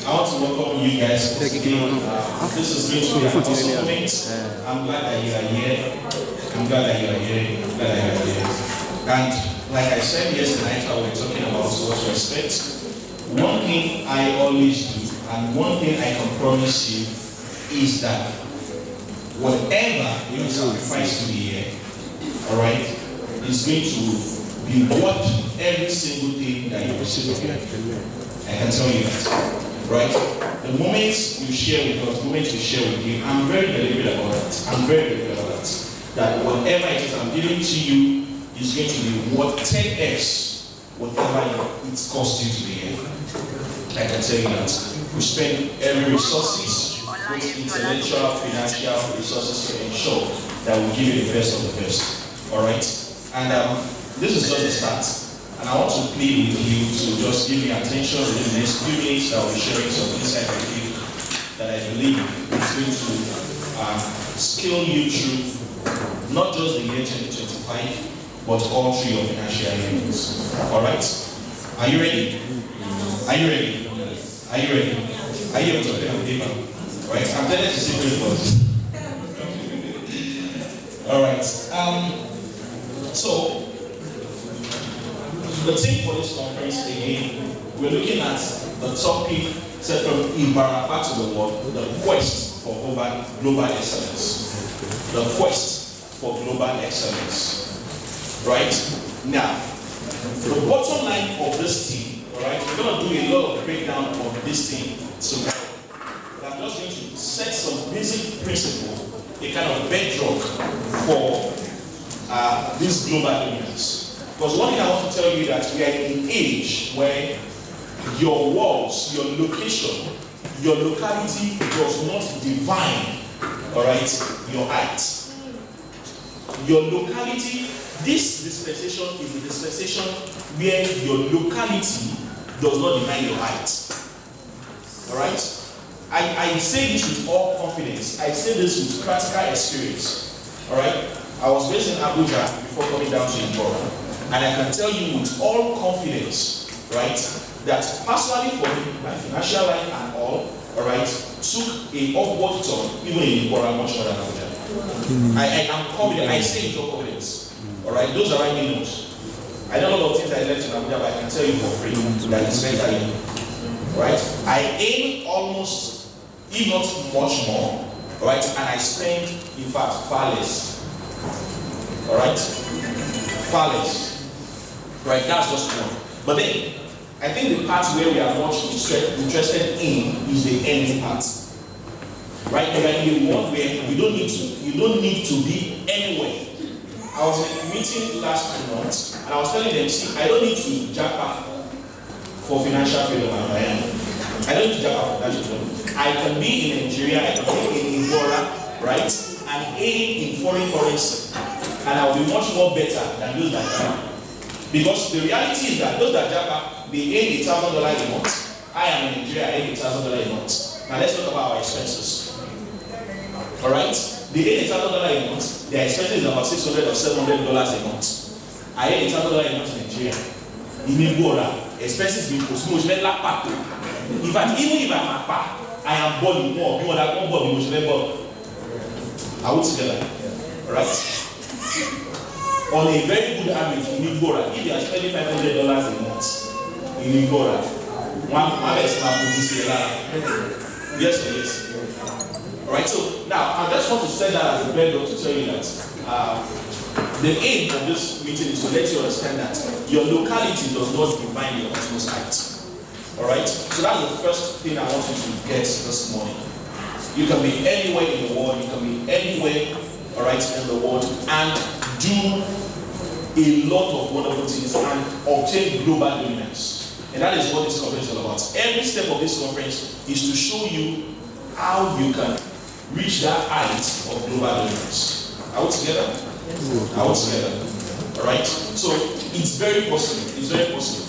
I want to welcome you guys. This is going to be an awesome moment. I'm glad that you are here. I'm glad that you are here. I'm glad that you are here. And like I said yesterday, we were talking about what to expect. One thing I always do, and one thing I can promise you, is that whatever you sacrifice to be here, all right, is going to be worth every single thing that you receive from here. I can tell you that. Right? The moments you share with us, the moments we share with you, I'm very deliberate about that. I'm very deliberate about that. That whatever it is I'm giving to you is going to be worth 10x whatever it costs you to be here. I can tell you that. We spend every resources, both intellectual, financial resources, to ensure that we give you the best of the best. Alright? And this is just the start. And I want to plead with you to just give me attention within the next few minutes. I will be sharing some insight with you that I believe is going to scale you through not just the year 2025, but all through your financial years. Alright? Are you ready? Are you ready? Are you ready? Are you able to play on paper? Alright? I'm telling you to see this. Alright. So the theme for this conference again, we're looking at the topic set from Ibarapa to the world, the quest for global excellence. The quest for global excellence. Right? Now, the bottom line of this theme, alright, we're going to do a lot of breakdown of this theme tomorrow. But I'm just going to set some basic principle, a kind of bedrock for these global dominance. Because one thing I want to tell you that we are in an age where your walls, your location, your locality does not define, alright, your height. Your locality, this dispensation is the dispensation where your locality does not define your height. Alright? I say this with all confidence. I say this with practical experience. Alright? I was based in Abuja before coming down to Ibarapa. And I can tell you with all confidence, right, that personally for me, my financial life and all right, took a upward turn, even in Ibarapa, much more than Abuja. I am confident, I say it with all confidence. Alright, those around me knows. I don't know a lot of things I left in Abuja, but I can tell you for free that it's better here. Right? I aim almost, if not much more, right, and I spend, in fact, far less. Alright? Far less. Right, that's just one. But then, I think the part where we are much interested in is the ending part. Right? We are in a world where you don't need to be anywhere. I was in a meeting last month, and I was telling them, see, I don't need to jump for financial freedom. I don't need to jump for financial freedom. I can be in Nigeria, I can be in Ibarapa, right? And aim in foreign currency. And I will be much more better than those that jump. Because the reality is that those that jump, they aim $1,000 a month. I am in Nigeria, I aim $1,000 a month. Now let's talk about our expenses. Alright? They aim $1,000 a month, their expenses is about $600 or $700 a month. I aim $1,000 a month in Nigeria. In Ibarapa, expenses will cost much less. In fact, even if I'm a pa, I am bored more. You want that one board, you will board. Are we together? Alright? On a very good average in Ibarapa, if you are spending $500 a month in Ibarapa, one is not yes or yes. Alright, so now I just want to set that as a bedrock to tell you that the aim of this meeting is to let you understand that your locality does not define your utmost height. Alright, so that's the first thing I want you to get this morning. You can be anywhere in the world, you can be anywhere, alright, in the world, and do a lot of wonderful things and obtain global dominance. And that is what this conference is all about. Every step of this conference is to show you how you can reach that height of global dominance. Are we together? Are we together? Alright? So it's very possible. It's very possible.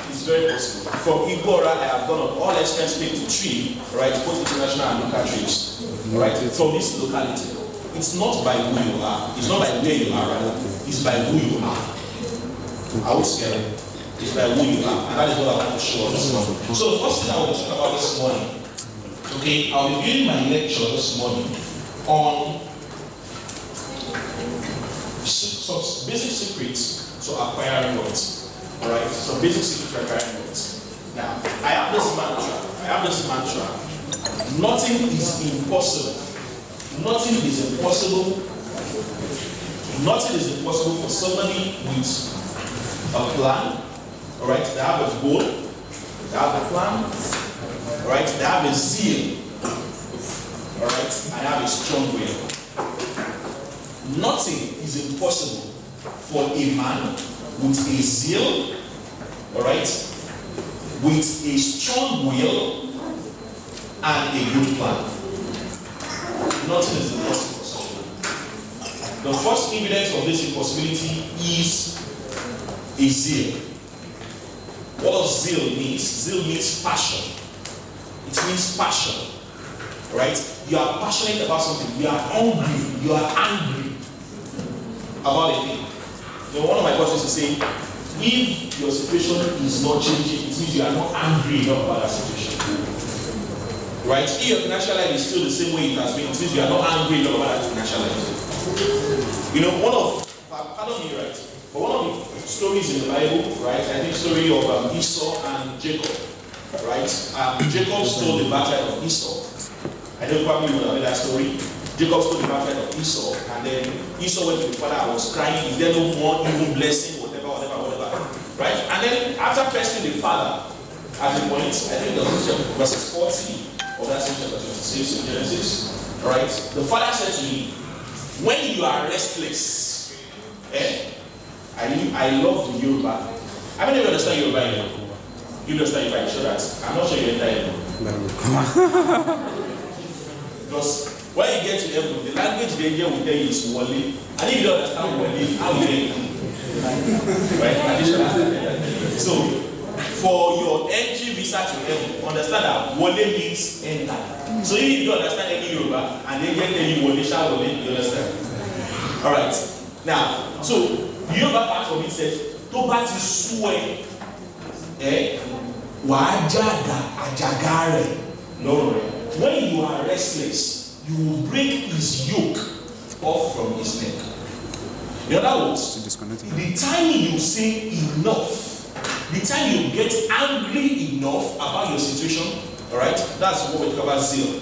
It's very possible. From Ibarapa, I have gone on all expense paid to tree, right? Both international and local trips. Alright? From this locality. It's not by who you are. It's not by where you are, rather. It's by who you are. Are we together? It's by who you are. And that is what I want to show us this morning. So the first thing I want to talk about this morning, okay, I'll be beginning my lecture this morning on some basic secrets to acquiring wealth. Alright? Some basic secrets to acquiring wealth. Now, I have this mantra. Nothing is impossible. Nothing is impossible. Nothing is impossible for somebody with a plan. Alright? They have a goal. They have a plan. Alright? They have a zeal. Alright? And they have a strong will. Nothing is impossible for a man with a zeal, alright, with a strong will and a good plan. Nothing is impossible for such a man. The first evidence of this impossibility is a zeal. What does zeal mean? Zeal means passion. It means passion. Right? You are passionate about something. You are hungry. You are angry about a thing. So one of my cousins is saying, if your situation is not changing, it means you are not angry enough about that situation. Right? If your financial life is still the same way it has been, it means you are not angry enough about that financial life. You know, pardon me, right? But one of the stories in the Bible, right? I think the story of Esau and Jacob, right? Jacob stole the birthright of Esau. I don't probably would have heard that story. Jacob stole the birthright of Esau, and then Esau went to the father and was crying, is there no more evil blessing, whatever. Right? And then after pressing the father at the point, I think it was verses 40 of that same chapter 26 in Genesis. Right? The father said to me, when you are restless, I love the Yoruba. I don't even understand Yoruba anymore. You understand Yoruba, sure that I'm not sure you enter Yoruba. Because when you get to heaven, the language they hear will tell you is Wale. And if you don't understand Wale, how will you right? So, for your entry visa to heaven, understand that Wale means enter. So if you don't understand any Yoruba, and they get any Wale, shall Wale, you understand? Alright. Now, so, the Yoruba part of it says, Toba ti sue, Wajaga ajagare. No. When you are restless, you will break his yoke off from his neck. In other words, the time you say enough, the time you get angry enough about your situation, alright, that's what we talk about zeal.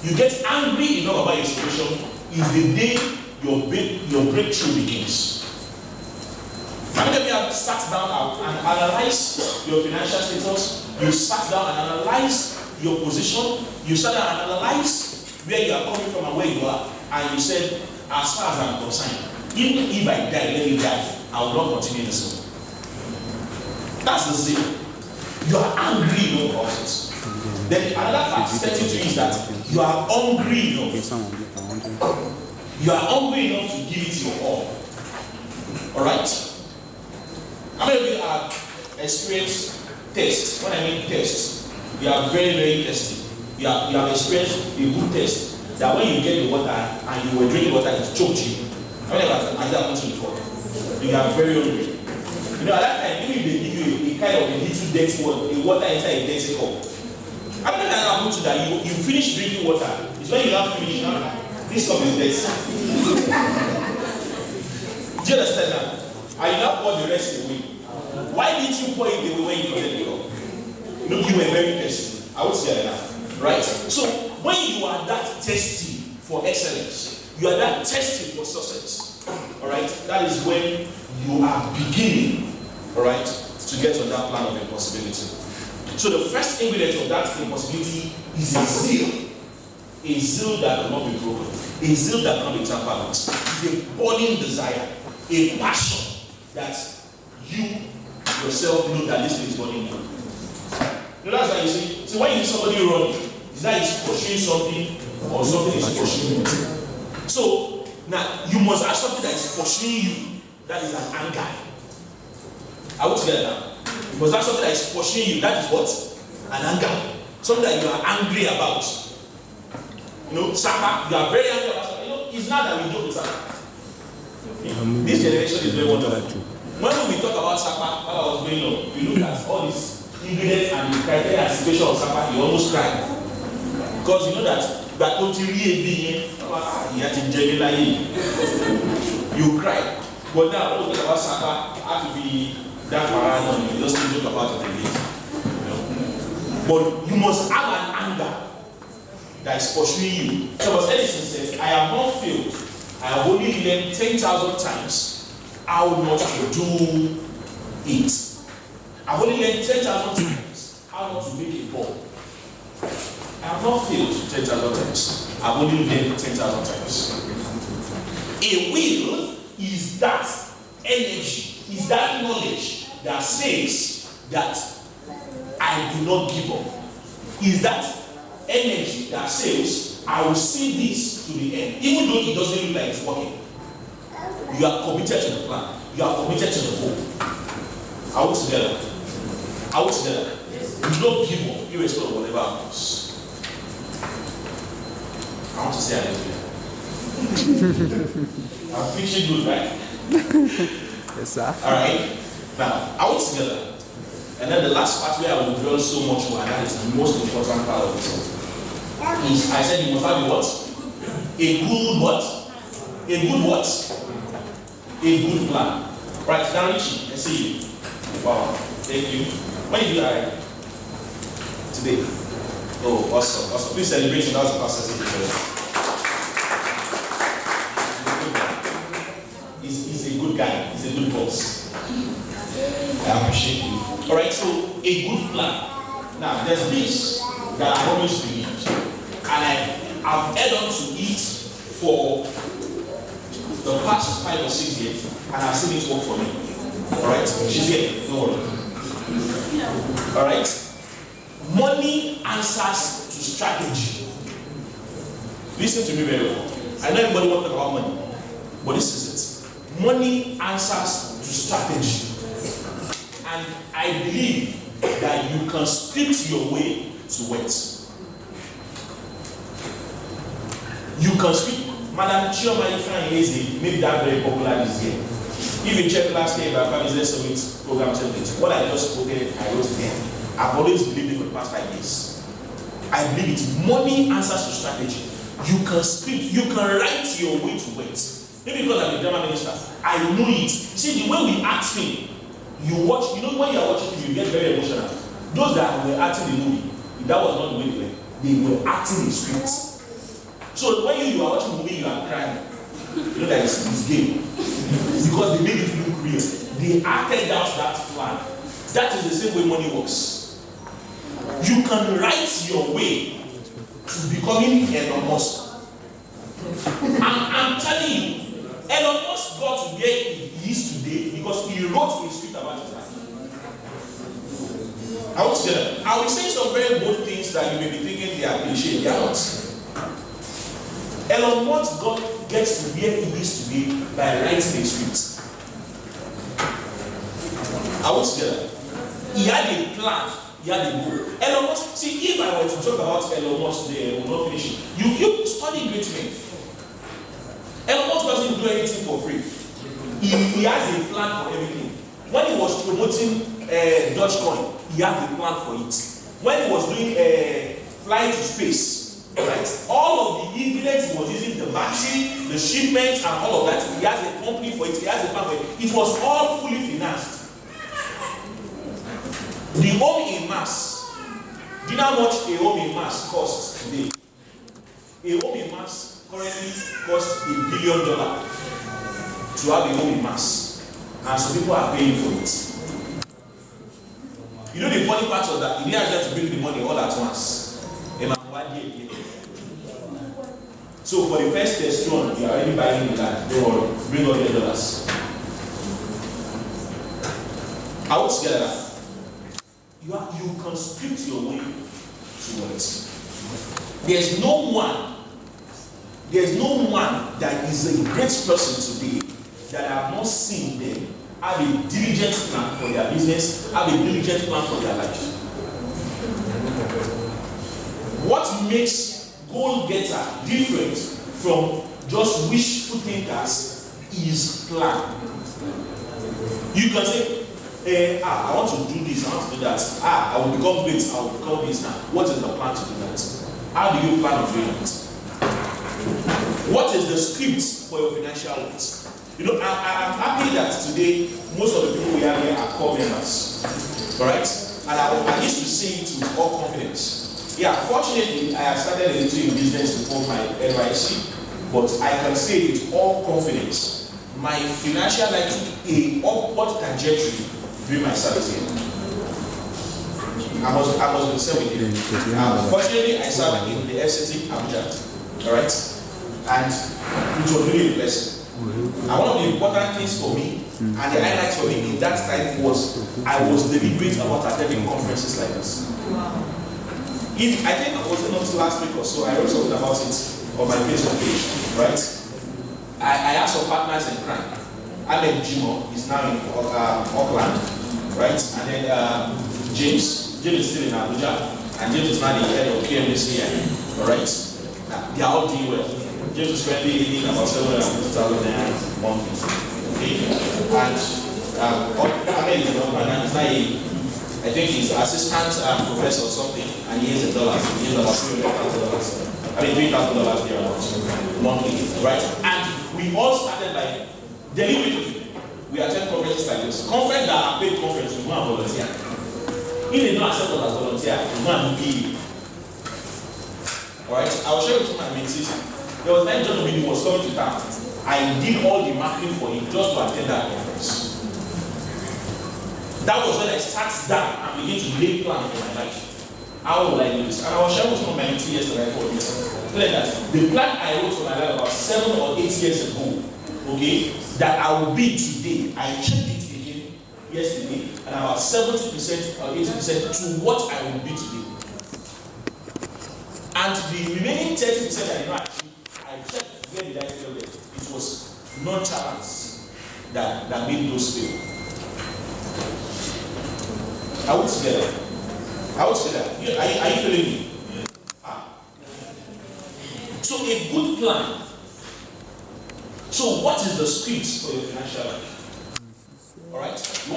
You get angry enough about your situation is the day your breakthrough begins. How many of you have sat down and analyzed your financial status? You sat down and analyzed your position, you sat down and analyze where you are coming from and where you are, and you said, as far as I'm concerned, even if I die, let me die, I will not continue this way. That's the zeal. You are angry about it. Then another part setting to you is that you are hungry enough. You are hungry enough to give it your all. Alright? How many of you have experienced tests? When I mean tests, you are very, very thirsty. You have experienced a good test that when you get the water and you were drinking water, it choked you. How many of you have that happened to you before? You are very hungry. You know, at that time, even if they give you a kind of a little dirty water inside a dirty cup. How many times happened to that? You finish drinking water. It's when you have finished now. This cup is dirty. Do you understand that? And you now pour the rest away. Why didn't you pour it away when you got the cup? No, you were very thirsty. I would say that. Right? So, when you are that thirsty for excellence, you are that thirsty for success, alright, that is when you are beginning, alright, to get on that plan of impossibility. So, the first ingredient of that impossibility is a zeal. A zeal that cannot be broken. A zeal that cannot be tampered with. It's a burning desire. A passion that you yourself know that this thing is burning you. You know, that's why you see. So when you see somebody running, is that he's pursuing something or something is pursuing you? So now you must have something that is pursuing you. That is an anger. I will together now. You must have something that is pursuing you. That is what? An anger. Something that you are angry about. You know, Saka, you are very angry about something. You know, it's not that we joke with Saka. This generation is very wonderful. When we talk about Sapa, while I was going on, we look at all these ingredients and the criteria and situation of Sapa, you almost cry. Because you know that you cry. But now, when we talk about Sapa, it has to be that marathon, you just think about it again. But you must have an anger that is pursuing you. Thomas Edison said, I have not failed. I have only learned 10,000 times how not to do it. I have only learned 10,000 times how not to make a ball. I have not failed 10,000 times. I have only learned 10,000 times. A will is that energy, is that knowledge that says that I do not give up. Is that energy that says I will see this to the end, even though it doesn't look like it's working. You are committed to the plan. You are committed to the goal. Are we together? Are we together? You don't give up, irrespective of whatever happens. I want to say hallelujah. I'm preaching good, right? Yes, sir. Alright. Now, are we together? And then the last part where I will dwell so much more, and that is the most important part of it, is I said you must have a what? A good what? A good what? A good plan. Right, now Richie, I see you. Wow, thank you. When did you arrive? Today. Oh, awesome, awesome. Please celebrate him. That was the pastor saying. He's a good guy. He's a good boss. I appreciate you. Alright, so a good plan. Now, there's this that I always believed, and I've held on to it for the past 5 or 6 years, and I've seen it work for me. Alright, she's here, don't worry. Alright, money answers to strategy. Listen to me very well. I know everybody wants to talk about money, but this is it. Money answers to strategy. And I believe that you can script your way to wealth. You can script. Madam Chioma Ifeanyi, maybe that very popular this year. If you check last year, Ibarapa Business Summit program template, what I just spoke, I wrote there. I've always believed it for the past 5 years. I believe it. Money answers to strategy. You can script, you can write your way to wealth. Maybe because I'm a drama minister, I know it. See, the way we act film, you watch, you know, when you are watching film, you get very emotional. Those that were acting the movie, that was not the way they were. They were acting the script. So when you are watching the movie, you are crying. You know that it's game. Because they made it look real. They acted out that plan. That is the same way money works. You can write your way to becoming Elon Musk. I'm telling you, Elon Musk got to where he is today because he wrote a script about his life. I want together. I will say some very bold things that you may be thinking they are cliche. They are not. Elon Musk gets to where he is today by writing a script. I want together. He had a plan. He had a goal. Elon Musk. See, if I were to talk about Elon Musk today, I will not finish it. You study great men. Elon Musk doesn't do anything for free. He has a plan for everything. When he was promoting Dogecoin, he had a plan for it. When he was doing flying to space, right? All of the ingredients he was using, the battery, the shipment, and all of that, he has a company for it. He has a plan for it. It was all fully financed. The home in Mars. Do you know how much a home in Mars costs today? A home in Mars currently costs $1 billion to have a home in Mars, and some people are paying for it. You know the funny part of that? He didn't have to bring the money all at once. So for the first test run, you are already buying the land. Don't worry, bring all the dollars. Out together. You can script your way to wealth. There's no one that is a great person today that I have not seen them have a diligent plan for their business, have a diligent plan for their life. What makes goal getter different from just wishful thinkers is plan. You can say, I want to do this, I want to do that. I will become great, I will become this now. What is the plan to do that? How do you plan on doing it? What is the script for your financial wealth? You know, I'm happy that today most of the people we have here are core members. Alright? And I used to say it with all confidence. Yeah, fortunately, I have started a little in business before my NYC, but I can say with all confidence, my financial life took a upward trajectory during my service here. I was the same with you. Fortunately, I served in the FCT Abuja. Alright? And it was really a blessing. And one of the important things for me, and the highlights for me in that time was I was deliberate about attending conferences like this. I think it was not last week or so, I wrote something about it on my Facebook page, right? I have some partners in crime. Alec Jimo is now in Auckland, right? And then James is still in Abuja, and James is now the head of KMS here, alright? They are all doing well. James is currently earning about 750,000 monthly. Okay? And Ahmed is not I think he's assistant professor or something, and he has $1. He has about $300,000. I mean $3,000 there monthly, right? And we all started by deliberately. We attend conferences like this. Conference that are paid conference, we go and volunteer. If they don't accept us as volunteer, we go and pay. Alright? I will share with you my mentees. There was that John Obidi was coming to town. I did all the marketing for him just to attend that conference. That was when I sat down and began to lay plan for my life. How will I do this? And I was sharing with some of my mentees yesterday for this. That the plan I wrote for my life about 7 or 8 years ago, okay, that I will be today, I checked it again yesterday, and about 70% or 80% to what I will be today. And the remaining 30% I did not achieve, I checked where did I fail there. It was nonchalance that made those fail. Are we together? Are you feeling me? So a good plan. So what is the script for your financial life? Alright? You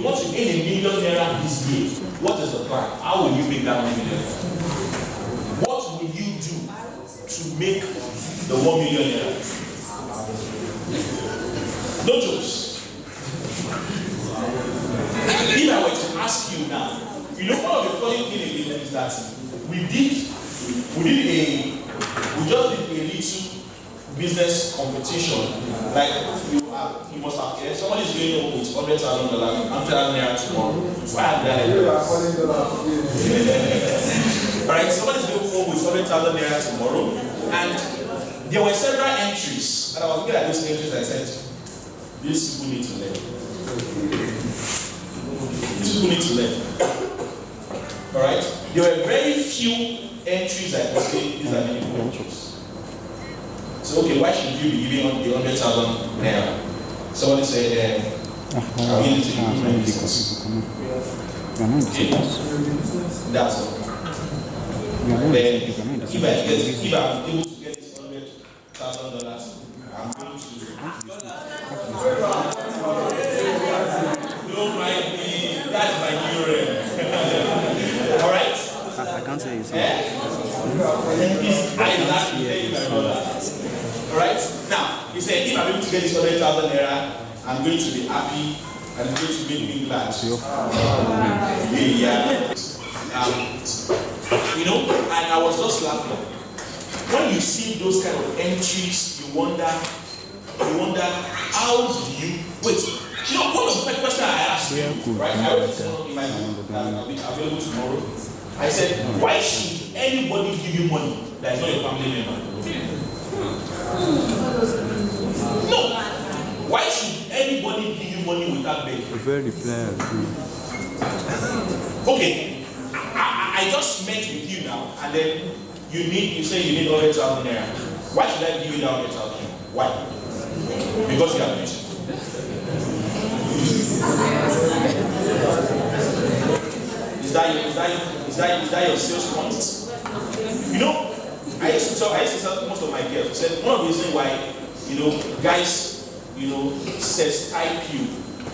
want to gain $1 million this year. What is the plan? How will you make that $1 million? What will you do to make the $1 million? No jokes. If I were to ask you now, you know one of the funny things again is that we just did a little business competition. Like you must have heard somebody is going home with $100,000, I'm telling you tomorrow. Why did I? Alright, somebody is going home with $100,000 tomorrow, and there were several entries, and I was looking at those entries and I said, these people need to learn. These people need to learn. Alright? There were very few entries I could say these are meaningful entries. So okay, why should you be giving the 100,000 naira? Somebody said, I'm willing to use my business. Okay? That's all. Then if I'm able to get this $100,000, I'm going to don't mind me, that's my new realm. Alright? I can't say it's Alright? Now, he said, if I'm able to get this 100,000 naira, I'm going to be happy and it's going to make me glad. You know, and I was just laughing. When you see those kind of entries, you wonder how do you wait? You know, one of the questions I asked you, right? I wrote this one in my book, I'll be available tomorrow. I said, why should anybody give you money that is not your family member? No. Why should anybody give you money without begging? Very fair. Okay. I just met with you now, and then you say you need 100,000 naira. Why should I give you that 100,000? Why? Because you are beautiful. Is that your sales point? You know, I used to tell most of my girls, I said one of the reasons why, guys, says type you,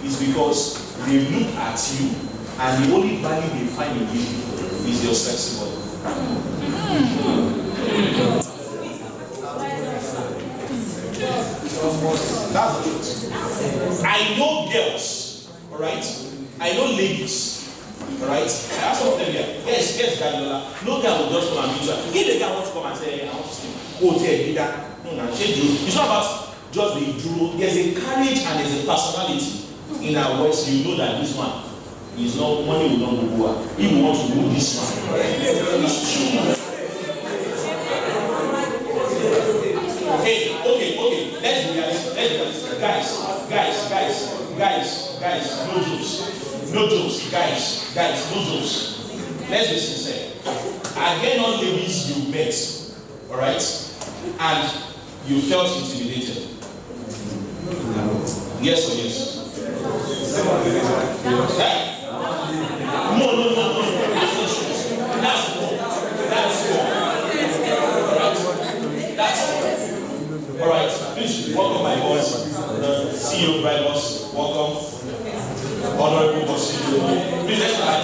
is because they look at you and the only value they find in you is your sexy body. That's the truth. I know girls, alright? I know ladies, alright? I ask some of them here, yes, Daniela. No girl will just come and meet you. If the guy wants to come and say, I want to sleep, go tell me that. It's not about just the duro. There's a courage and there's a personality in our voice. You know that this one is not, money will not go. He will want to move this man. It's true. Okay. Let's be realistic. Guys, no jokes, guys, no jokes. Let's be sincere. Again, all ladies you met, all right, and you felt intimidated. Yes or yes? Hey? No. That's wrong. That's wrong. All right, please welcome my boss, the CEO Bright Boss. Welcome, Honorable Boss. Please let's start.